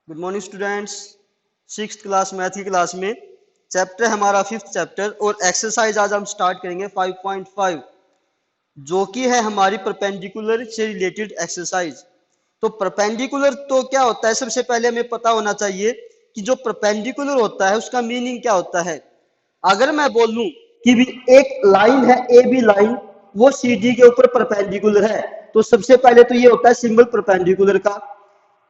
Good morning students. Six class math की class में chapter हमारा फिफ्थ चैप्टर और एक्सरसाइज आज हम स्टार्ट करेंगे 5.5 जो कि है हमारी परपेंडिकुलर से रिलेटेड एक्सरसाइज। तो परपेंडिकुलर तो क्या होता है, सबसे पहले हमें पता होना चाहिए कि जो परपेंडिकुलर होता है उसका मीनिंग क्या होता है। अगर मैं बोलूं कि भी एक लाइन है ए बी लाइन, वो सी डी के ऊपर परपेंडिकुलर है, तो सबसे पहले तो ये होता है सिंबल परपेंडिकुलर का।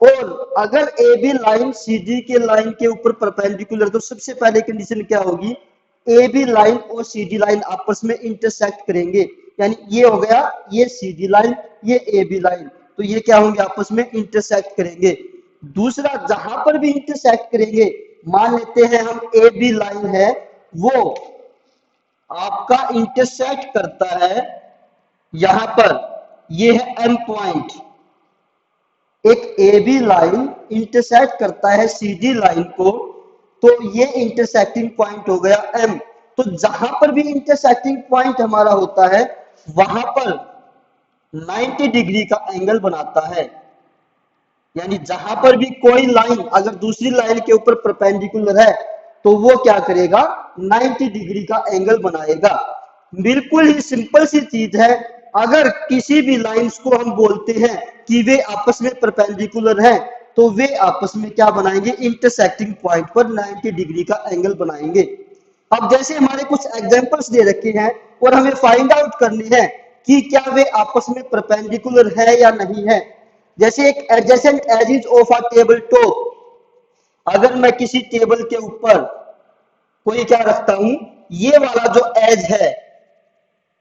और अगर A B line C D के लाइन के ऊपर परपेंडिकुलर, तो सबसे पहले कंडीशन क्या होगी, ए बी लाइन और सी डी लाइन आपस में इंटरसेक्ट करेंगे। यानी ये हो गया ये सी डी लाइन, ये ए बी लाइन, तो ये क्या होंगे, आपस में इंटरसेक्ट करेंगे। दूसरा, जहां पर भी इंटरसेक्ट करेंगे, मान लेते हैं हम ए बी लाइन है, वो आपका इंटरसेक्ट करता है यहां पर, ये है एम पॉइंट। एक ए बी लाइन इंटरसेक्ट करता है सी डी लाइन को, तो ये इंटरसेक्टिंग पॉइंट हो गया एम। तो जहां पर भी इंटरसेक्टिंग पॉइंट हमारा होता है वहां पर 90 डिग्री का एंगल बनाता है। यानी जहां पर भी कोई लाइन अगर दूसरी लाइन के ऊपर परपेंडिकुलर है, तो वो क्या करेगा, 90 डिग्री का एंगल बनाएगा। बिल्कुल ही सिंपल सी चीज है। अगर किसी भी लाइंस को हम बोलते हैं कि वे आपस में परपेंडिकुलर हैं, तो वे आपस में क्या बनाएंगे, इंटरसेक्टिंग पॉइंट पर 90 डिग्री का एंगल बनाएंगे। अब जैसे हमारे कुछ एग्जांपल्स दे रखे हैं और हमें फाइंड आउट करनी है कि क्या वे आपस में परपेंडिकुलर है या नहीं है। जैसे एक adjacent edges of a table top, अगर मैं किसी टेबल के ऊपर कोई क्या रखता हूं, ये वाला जो एज है,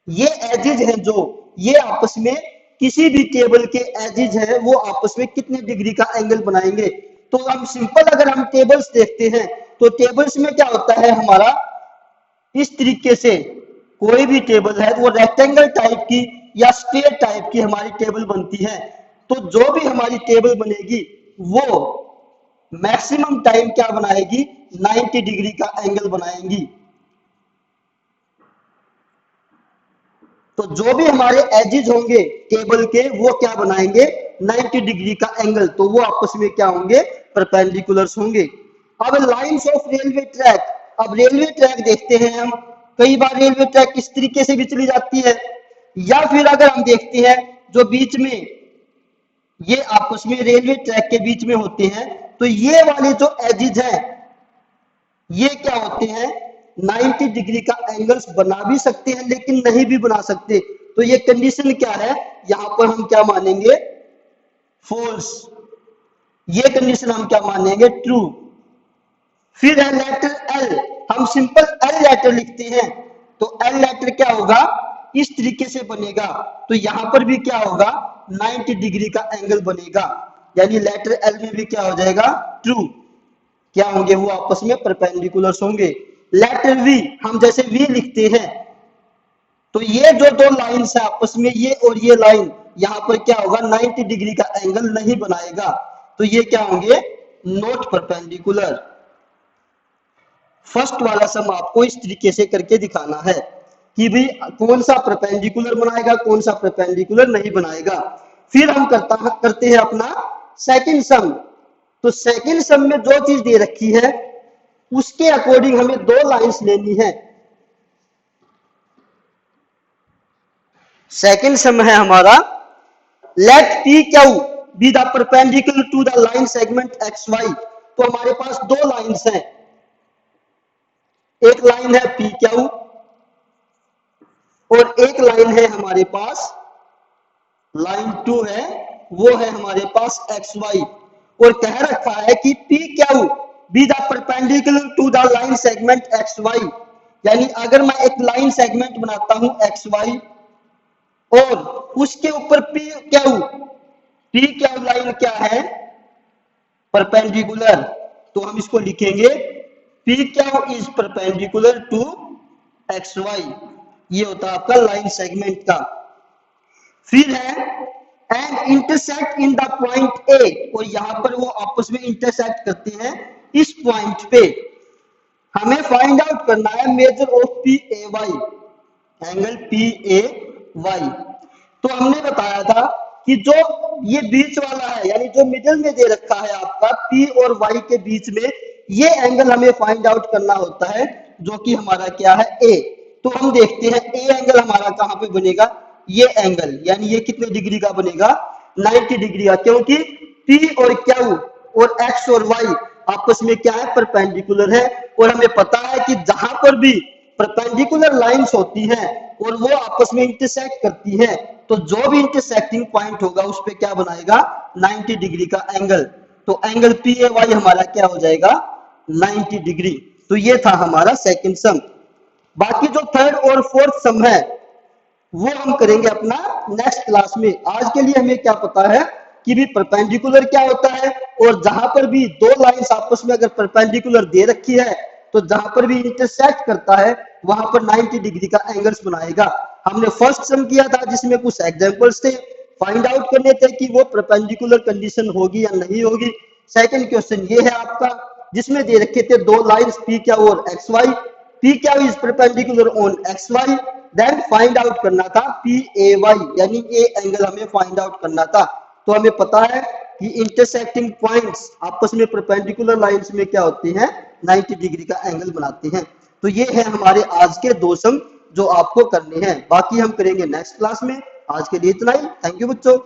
ये एजेज हैं जो, ये आपस में किसी भी टेबल के एजेज है वो आपस में कितने डिग्री का एंगल बनाएंगे। तो हम सिंपल अगर हम टेबल्स देखते हैं, तो टेबल्स में क्या होता है हमारा, इस तरीके से कोई भी टेबल है वो रेक्टेंगल टाइप की या स्क्वायर टाइप की हमारी टेबल बनती है। तो जो भी हमारी टेबल बनेगी वो मैक्सिमम टाइम क्या बनाएगी, 90 डिग्री का एंगल बनाएंगी। तो जो भी हमारे एजेस होंगे टेबल के, वो क्या बनाएंगे, 90 डिग्री का एंगल, तो वो आपस में क्या होंगे, परपेंडिकुलर्स होंगे। अब लाइंस ऑफ रेलवे ट्रैक, अब रेलवे ट्रैक देखते हैं हम, कई बार रेलवे ट्रैक किस तरीके से भी चली जाती है, या फिर अगर हम देखते हैं जो बीच में ये आपस में रेलवे ट्रैक के बीच में होते हैं, तो ये वाले जो एजेस हैं ये क्या होते हैं, 90 डिग्री का एंगल्स बना भी सकते हैं लेकिन नहीं भी बना सकते। तो ये कंडीशन क्या है, यहां पर हम क्या मानेंगे, फॉल्स। ये कंडीशन हम क्या मानेंगे, ट्रू। फिर है लेटर एल, हम सिंपल एल लेटर लिखते हैं, तो एल लेटर क्या होगा, इस तरीके से बनेगा, तो यहां पर भी क्या होगा, 90 डिग्री का एंगल बनेगा। यानी लेटर एल में भी क्या हो जाएगा, ट्रू। क्या होंगे, वो आपस में परपेंडिकुलर्स होंगे। लेटर वी, हम जैसे वी लिखते हैं, तो ये जो दो लाइंस है आपस में, ये और ये लाइन, यहां पर क्या होगा, 90 डिग्री का एंगल नहीं बनाएगा, तो ये क्या होंगे, नॉट परपेंडिकुलर। फर्स्ट वाला सम आपको इस तरीके से करके दिखाना है कि भाई कौन सा परपेंडिकुलर बनाएगा, कौन सा परपेंडिकुलर नहीं बनाएगा। फिर हम करते हैं अपना सेकंड सम। तो सेकंड सम में जो चीज दे रखी है उसके अकॉर्डिंग हमें दो लाइंस लेनी है। सेकंड सम है हमारा, let P Q be the perpendicular to the line segment X Y. तो हमारे पास दो लाइंस हैं, एक लाइन है पी क्यू और एक लाइन है हमारे पास, लाइन 2 है, वो है हमारे पास एक्स वाई। और कह रखा है कि P Q be the perpendicular to the line segment X Y. यानी अगर मैं एक लाइन सेगमेंट बनाता हूं एक्स वाई और उसके ऊपर पी क्यू लाइन क्या है, परपेंडिकुलर, तो हम इसको लिखेंगे P Q is perpendicular to X Y. ये होता है आपका लाइन सेगमेंट का। फिर है and intersect in the point A, और यहां पर वो आपस में इंटरसेक्ट करते हैं इस पॉइंट पे। हमें फाइंड आउट करना है measure of P A Y, angle P A Y. तो हमने बताया था कि जो ये बीच वाला है यानी जो मिडिल में दे रखा है आपका P और Y के बीच में, ये एंगल हमें फाइंड आउट करना होता है, जो कि हमारा क्या है A। तो हम देखते हैं A एंगल हमारा कहां पे बनेगा, ये एंगल यानी ये कितने डिग्री का बनेगा, 90 डिग्री का, क्योंकि P और Q और X और Y आपस में क्या है, परपेंडिकुलर है। और हमें पता है कि जहां पर भी परपेंडिकुलर लाइंस होती हैं और वो आपस में इंटरसेक्ट करती हैं, तो जो भी इंटरसेक्टिंग पॉइंट होगा उस पे क्या बनाएगा, 90 डिग्री का एंगल। तो एंगल PAY हमारा क्या हो जाएगा, 90 डिग्री। तो ये था हमारा सेकंड सम। बाकी जो थर्ड और फोर्थ सम है वो हम करेंगे अपना नेक्स्ट क्लास में। आज के लिए हमें क्या पता है कि भी परपेंडिकुलर क्या होता है, और जहां पर भी दो लाइंस आपस में अगर परपेंडिकुलर दे रखी है तो जहां पर भी इंटरसेक्ट करता है वहां पर 90 डिग्री का एंगल्स बनाएगा। हमने फर्स्ट सम किया था जिसमें कुछ एग्जांपल्स थे, फाइंड आउट करने थे कि वो परपेंडिकुलर कंडीशन होगी या नहीं होगी। सेकंड क्वेश्चन ये है आपका जिसमें दे रखे थे दो लाइंस पी क्या और X Y, P Q is perpendicular on X Y, then find out करना था पी ए वाई यानी ये एंगल हमें फाइंड आउट करना था। तो हमें पता है कि इंटरसेक्टिंग पॉइंट्स आपस में परपेंडिकुलर लाइंस में क्या होती हैं, 90 डिग्री का एंगल बनाते हैं। तो ये है हमारे आज के दो सम जो आपको करने हैं, बाकी हम करेंगे नेक्स्ट क्लास में। आज के लिए इतना ही, थैंक यू बच्चों।